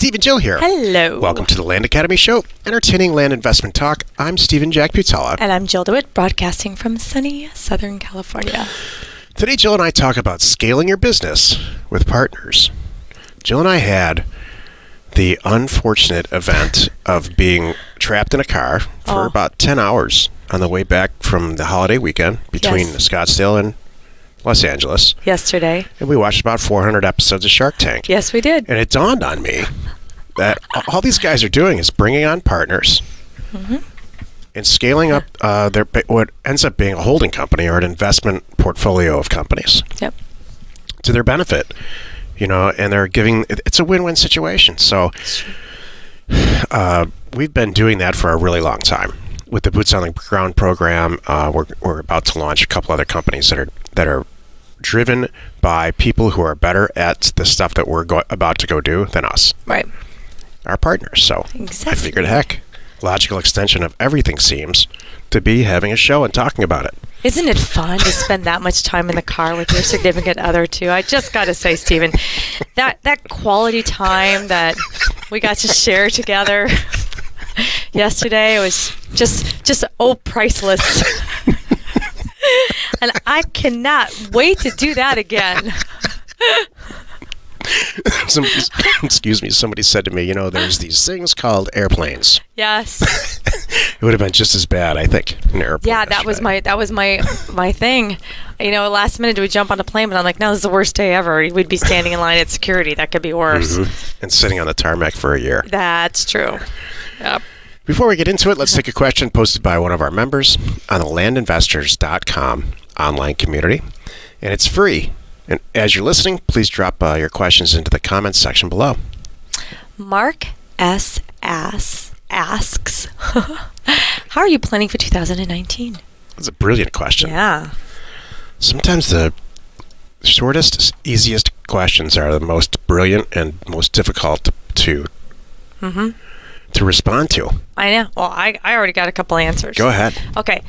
Steve and Jill here. Hello. Welcome to the Land Academy Show, entertaining land investment talk. I'm Steven Jack Butala. And I'm Jill DeWit, broadcasting from sunny Southern California. Today, Jill and I talk about scaling your business with partners. Jill and I had the unfortunate event of being trapped in a car for about 10 hours on the way back from the holiday weekend between Scottsdale and Los Angeles. Yesterday. And we watched about 400 episodes of Shark Tank. Yes, we did. And it dawned on me that all these guys are doing is bringing on partners and scaling up what ends up being a holding company or an investment portfolio of companies to their benefit. You know, and they're giving, it's a win-win situation. So we've been doing that for a really long time. With the Boots on the Ground program, we're about to launch a couple other companies that are driven by people who are better at the stuff that we're about to go do than us. Right. Our partners. So exactly. I figured, heck, logical extension of everything seems to be having a show and talking about it. Isn't it fun to spend that much time in the car with your significant other, too? I just got to say, Steven, that quality time that we got to share together yesterday was just priceless. And I cannot wait to do that again. Somebody said to me, there's these things called airplanes. Yes. It would have been just as bad, I think, in an airplane. Yeah, that was my thing. Last minute, do we jump on a plane? But I'm like, no, this is the worst day ever. We'd be standing in line at security. That could be worse. Mm-hmm. And sitting on the tarmac for a year. That's true. Yep. Before we get into it, let's take a question posted by one of our members on the landinvestors.com online community. And it's free. And as you're listening, please drop your questions into the comments section below. Mark S. asks, how are you planning for 2019? That's a brilliant question. Yeah. Sometimes the shortest, easiest questions are the most brilliant and most difficult to respond to. I know. Well, I already got a couple answers. Go ahead. Okay.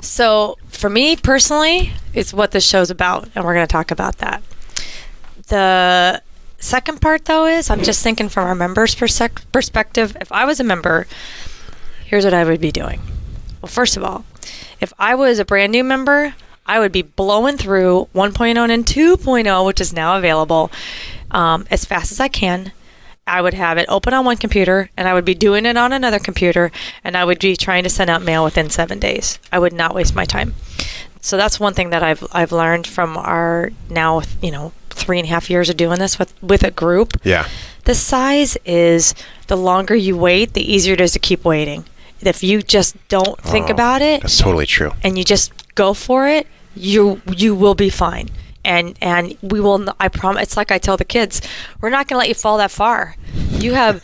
So for me personally, it's what this show's about, and we're going to talk about that. The second part, though, is I'm just thinking from our members' perspective. If I was a member, here's what I would be doing. Well, first of all, if I was a brand new member, I would be blowing through 1.0 and 2.0, which is now available, as fast as I can. I would have it open on one computer, and I would be doing it on another computer, and I would be trying to send out mail within 7 days. I would not waste my time. So that's one thing that I've learned from our now 3.5 years of doing this with a group. Yeah. The size is, the longer you wait, the easier it is to keep waiting. If you just don't think about it, that's totally true, and you just go for it, you will be fine. And we will. I promise. It's like I tell the kids, we're not going to let you fall that far. You have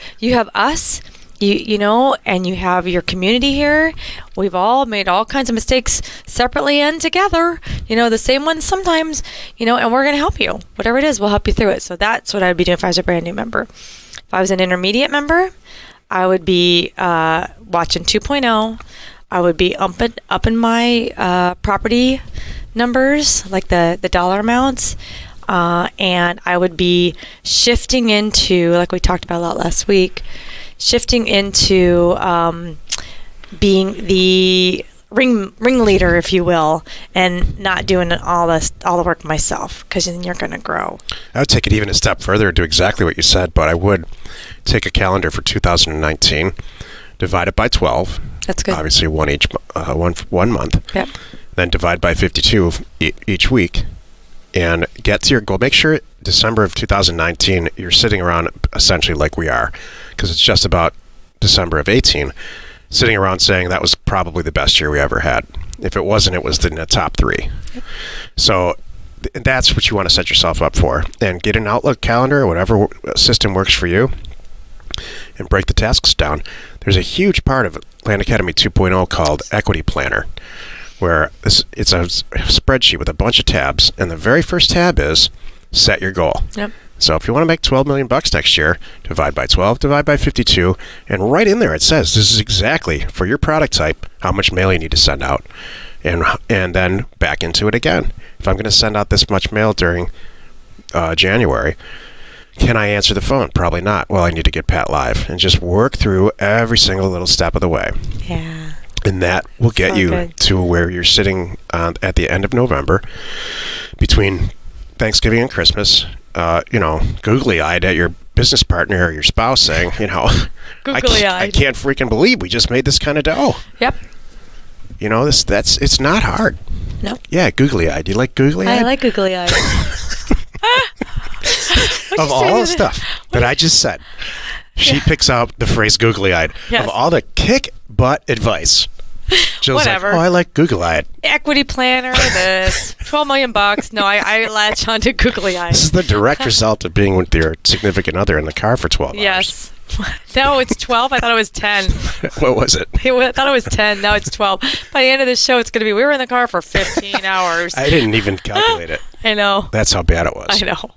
us, and you have your community here. We've all made all kinds of mistakes separately and together. The same ones sometimes. And we're going to help you. Whatever it is, we'll help you through it. So that's what I would be doing if I was a brand new member. If I was an intermediate member, I would be watching 2.0. I would be up in my property numbers, like the dollar amounts, and I would be shifting into, like we talked about a lot last week, shifting into being the ringleader, if you will, and not doing all the work myself, because then you're going to grow. I would take it even a step further and do exactly what you said, but I would take a calendar for 2019, divide it by 12. That's good. Obviously, one month. Yep. Then divide by 52 each week, and get to your goal. Make sure December of 2019, you're sitting around essentially like we are, because it's just about December of 18, sitting around saying that was probably the best year we ever had. If it wasn't, it was in the top 3. Yep. So that's what you want to set yourself up for. And get an Outlook calendar or whatever system works for you, and break the tasks down. There's a huge part of Land Academy 2.0 called Equity Planner, where it's a spreadsheet with a bunch of tabs, and the very first tab is set your goal. Yep. So if you want to make $12 million next year, divide by 12, divide by 52, and right in there it says this is exactly for your product type how much mail you need to send out, and then back into it again. If I'm going to send out this much mail during January, Can I answer the phone? Probably not. Well, I need to get Pat live, and just work through every single little step of the way. Yeah. And that will get So you good. to where you're sitting at the end of November, between Thanksgiving and Christmas, googly-eyed at your business partner or your spouse saying, Googly-eyed. I can't freaking believe we just made this kind of dough. Yep. It's not hard. No. Yeah, googly-eyed. Do you like googly-eyed? I like googly eyed. Of all the stuff that I just said, she picks out the phrase googly-eyed. Yes. Of all the kick-butt advice, Jill's Whatever. like, I like googly-eyed. Equity planner, this. $12 million. No, I latch onto googly eyed. This is the direct result of being with your significant other in the car for 12 hours. Yes. No, it's 12. I thought it was 10. What was it? I thought it was 10. Now it's 12. By the end of the show, it's going to be, we were in the car for 15 hours. I didn't even calculate it. I know. That's how bad it was. I know.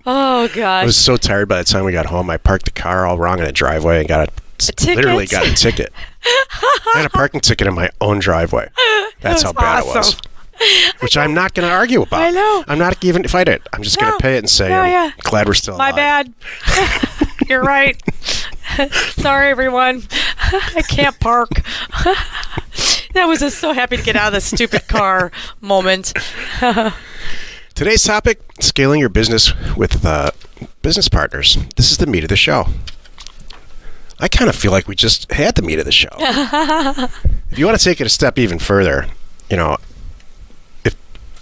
Oh, gosh. I was so tired by the time we got home. I parked the car all wrong in the driveway and ticket? literally got a ticket. I had a parking ticket in my own driveway. That's how bad it was. awesome. Which I'm not going to argue about. I know. I'm not even to fight it. I'm just going to pay it and say, I'm glad we're still My alive. bad. You're right. Sorry, everyone. I can't park. That was just so happy to get out of the stupid car moment. Today's topic, scaling your business with business partners. This is the meat of the show. I kind of feel like we just had the meat of the show. If you want to take it a step even further,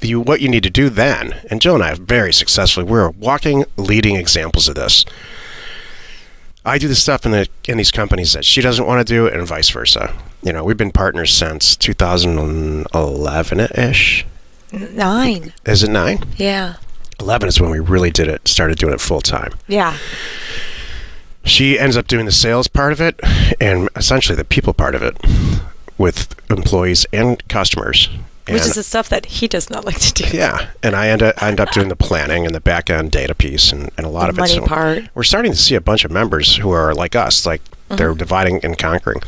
what you need to do then, and Jill and I very successfully, we're walking, leading examples of this. I do the stuff in these companies that she doesn't want to do, and vice versa. We've been partners since 2011-ish. 9. Is it 9? Yeah. 11 is when we really started doing it full time. Yeah. She ends up doing the sales part of it and essentially the people part of it with employees and customers. Which is the stuff that he does not like to do. Yeah, and I end up doing the planning and the back end data piece and a lot of it. Money part. We're starting to see a bunch of members who are like us, like they're dividing and conquering.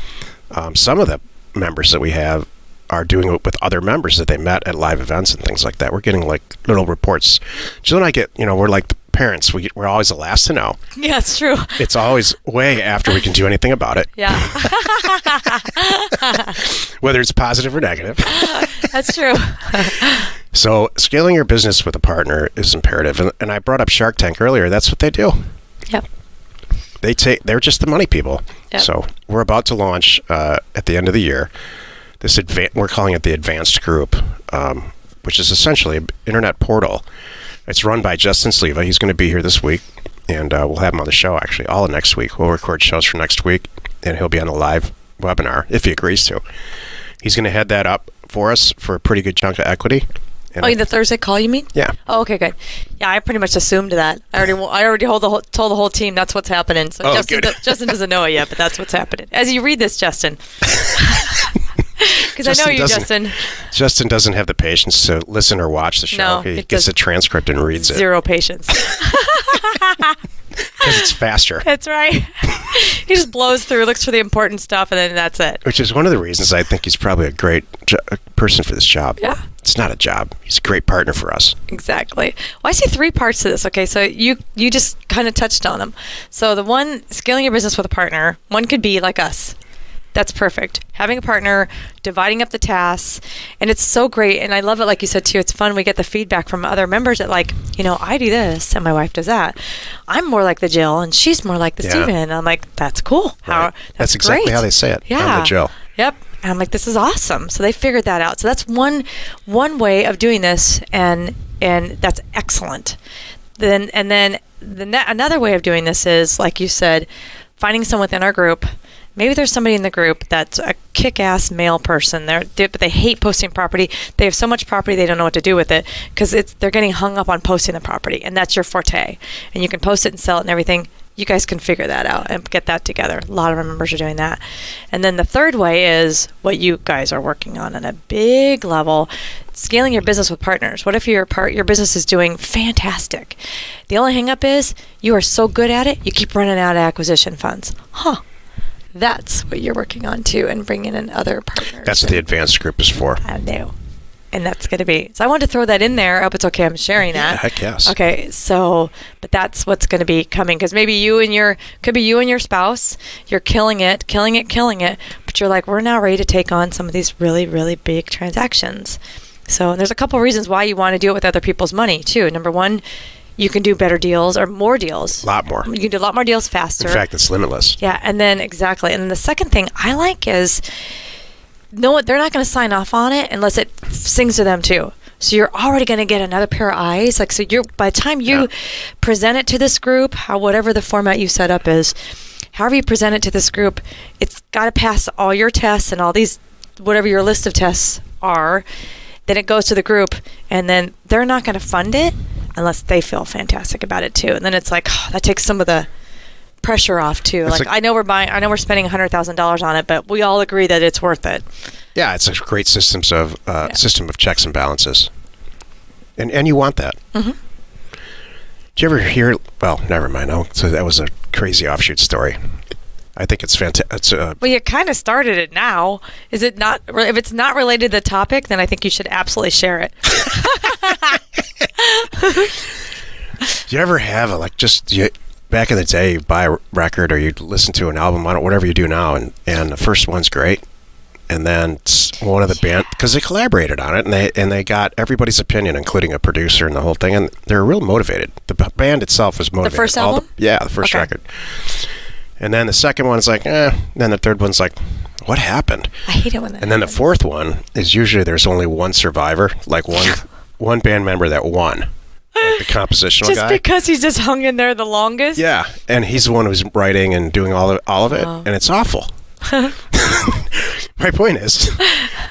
Some of the members that we have are doing it with other members that they met at live events and things like that. We're getting like little reports. Jill and I get, we're like the parents. We're always the last to know. Yeah, it's true. It's always way after we can do anything about it. Yeah. Whether it's positive or negative. That's true. So scaling your business with a partner is imperative. And I brought up Shark Tank earlier. That's what they do. Yep. They're just the money people. Yep. So we're about to launch at the end of the year. We're calling it the Advanced Group, which is essentially an internet portal. It's run by Justin Sleva. He's going to be here this week, and we'll have him on the show actually all of next week. We'll record shows for next week, and he'll be on the live webinar if he agrees to. He's going to head that up for us for a pretty good chunk of equity. And the Thursday call, you mean? Yeah. Oh, okay, good. Yeah, I pretty much assumed that. I already told the whole team that's what's happening. So Justin doesn't know it yet, but that's what's happening. As you read this, Justin. Because I know you, Justin. Justin doesn't have the patience to listen or watch the show. No, He gets the transcript and reads it. Zero patience. Because it's faster. That's right. He just blows through, looks for the important stuff, and then that's it. Which is one of the reasons I think he's probably a great person for this job. Yeah. It's not a job. He's a great partner for us. Exactly. Well, I see 3 parts to this. Okay, so you just kind of touched on them. So the one, scaling your business with a partner, one could be like us. That's perfect. Having a partner, dividing up the tasks, and it's so great. And I love it, like you said too. It's fun. We get the feedback from other members that, like, I do this and my wife does that. I'm more like the Jill, and she's more like the Steven. And I'm like, that's cool. Right. That's exactly great. how they say it. Yeah. I'm the Jill. Yep. And I'm like, this is awesome. So they figured that out. So that's one way of doing this, and that's excellent. Then another way of doing this is, like you said, finding someone within our group. Maybe there's somebody in the group that's a kick-ass male person. But they hate posting property. They have so much property they don't know what to do with it because they're getting hung up on posting the property, and that's your forte. And you can post it and sell it and everything. You guys can figure that out and get that together. A lot of our members are doing that. And then the third way is what you guys are working on a big level, scaling your business with partners. What if your business is doing fantastic? The only hang up is you are so good at it, you keep running out of acquisition funds. That's what you're working on too, and bringing in other partners. That's what the Advanced Group is for. I know. And that's going to be, so I wanted to throw that in there. I hope it's okay. I'm sharing that. Yeah, heck yes. Okay. So, but that's what's going to be coming, because maybe could be you and your spouse, you're killing it. But you're like, we're now ready to take on some of these really, really big transactions. So there's a couple of reasons why you want to do it with other people's money too. Number one, you can do better deals or more deals. A lot more. You can do a lot more deals faster. In fact, it's limitless. Yeah. And then exactly. And then the second thing I like is, no, they're not going to sign off on it unless it sings to them too. So you're already going to get another pair of eyes. Like, so by the time you present it to this group, whatever the format you set up is, however you present it to this group, it's got to pass all your tests and all these, whatever your list of tests are. Then it goes to the group, and then they're not going to fund it unless they feel fantastic about it too. And then it's like, that takes some of the pressure off too. It's I know we're spending $100,000 on it, but we all agree that it's worth it. Yeah, it's a great system of checks and balances, and you want that. Mm-hmm. Did you ever hear? Well, never mind. Oh, so that was a crazy offshoot story. I think it's fantastic. Well, you kind of started it now. Is it not? If it's not related to the topic, then I think you should absolutely share it. Do you ever have back in the day, you buy a record or you listen to an album on it, whatever you do now, and the first one's great, and then one of the band, because they collaborated on it, and they got everybody's opinion, including a producer and the whole thing, and they're real motivated. The band itself was motivated. The first album? The first record. And then the second one's like, Then the third one's like, what happened? I hate it when that And then the fourth one is usually there's only one survivor, like one band member that won. Like the compositional just guy. because he's just hung in there the longest. Yeah, and he's the one who's writing and doing all of it, and it's awful. My point is,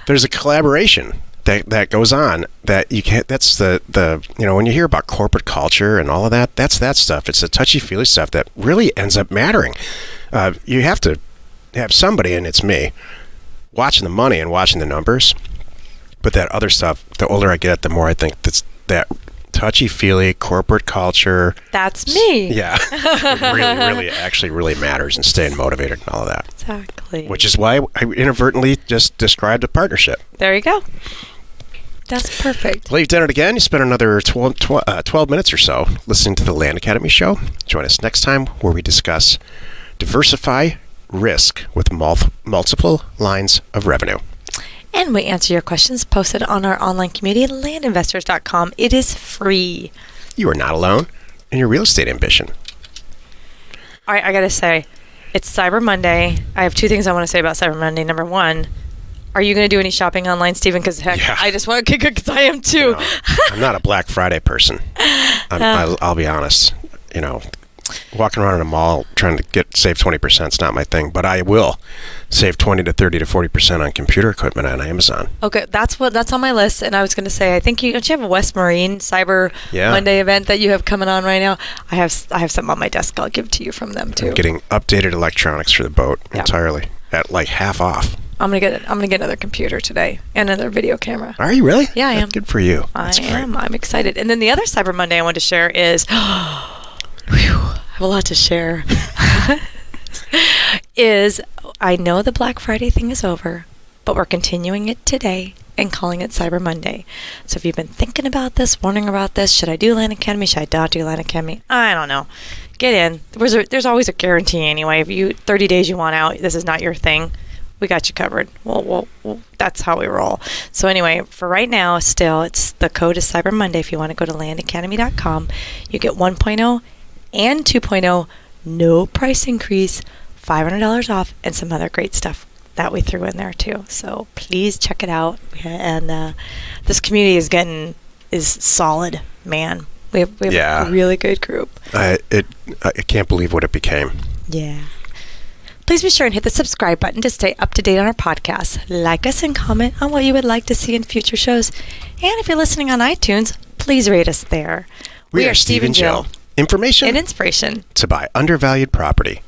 there's a collaboration that goes on that you can't. That's the when you hear about corporate culture and all of that, that's that stuff. It's the touchy-feely stuff that really ends up mattering. You have to have somebody, and it's me, watching the money and watching the numbers. But that other stuff, the older I get, the more I think that touchy-feely corporate culture. That's me. Yeah. It really matters, and staying motivated and all of that. Exactly. Which is why I inadvertently just described a partnership. There you go. That's perfect. Well, you've done it again. You spent another 12 minutes or so listening to the Land Academy show. Join us next time where we discuss diversify risk with multiple lines of revenue. And we answer your questions posted on our online community, landinvestors.com. It is free. You are not alone in your real estate ambition. All right, I got to say, it's Cyber Monday. I have two things I want to say about Cyber Monday. Number one, are you going to do any shopping online, Steven? Because I just want to kick it because I am too. I'm not a Black Friday person. I'll be honest. Walking around in a mall trying to save 20% is not my thing, but I will save 20 to 30 to 40% on computer equipment on Amazon. Okay, that's on my list. And I was going to say, I think don't you have a West Marine Cyber Monday event that you have coming on right now? I have something on my desk. I'll give to you from them too. I'm getting updated electronics for the boat entirely at like half off. I'm gonna get another computer today and another video camera. Are you really? Yeah, I am. Good for you. That's great. I'm excited. And then the other Cyber Monday I want to share is, I have a lot to share. I know the Black Friday thing is over, but we're continuing it today and calling it Cyber Monday. So if you've been thinking about this, wondering about this, should I do Land Academy? Should I not do Land Academy? I don't know. Get in. There's always a guarantee anyway. If 30 days you want out, this is not your thing, we got you covered. Well, that's how we roll. So anyway, for right now, still, the code is Cyber Monday. If you want to go to landacademy.com, you get 1.0 and 2.0, no price increase, $500 off, and some other great stuff that we threw in there too. So please check it out. And this community is solid, man. We have a really good group. I can't believe what it became. Yeah. Please be sure and hit the subscribe button to stay up to date on our podcast. Like us and comment on what you would like to see in future shows. And if you're listening on iTunes, please rate us there. We are Steve and Jill. Information and inspiration to buy undervalued property.